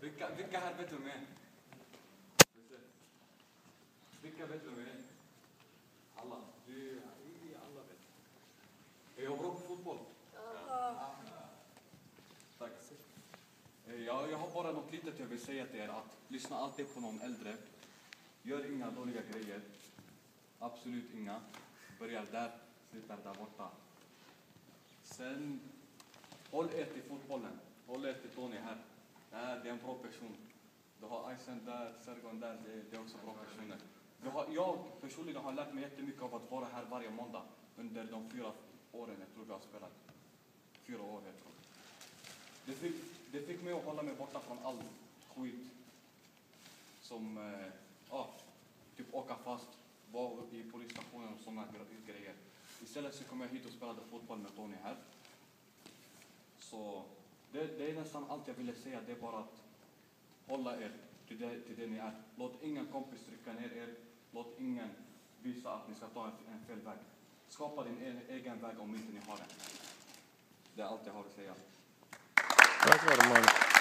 Vilka här vet du med? Vilka vet du med? Alla. Alla vet. Är jag bra på fotboll? Ja. Tack. Jag har bara något litet jag vill säga till er. Att lyssna alltid på någon äldre. Gör inga dåliga grejer. Absolut inga. Börjar där, slutar där borta. Sen, håll er till fotbollen. Håll er till Tony här. Det är en bra person. Du har Aysen där, Sergon där, det är också bra personer. Jag personligen har lärt mig jättemycket av att vara här varje måndag under de 4 åren jag tror vi har spelat. 4 år jag tror. Det fick mig att hålla mig borta från all skit. Som, typ åka fast, vara i polisstationen och sådana grejer. Istället så kom jag hit och spelade fotboll med Tony här. Så det är nästan allt jag ville säga. Det är bara att hålla er till det ni är. Låt ingen kompis trycka ner er. Låt ingen visa att ni ska ta en fel väg. Skapa din egen väg om inte ni har den. Det är allt jag har att säga. Tack vare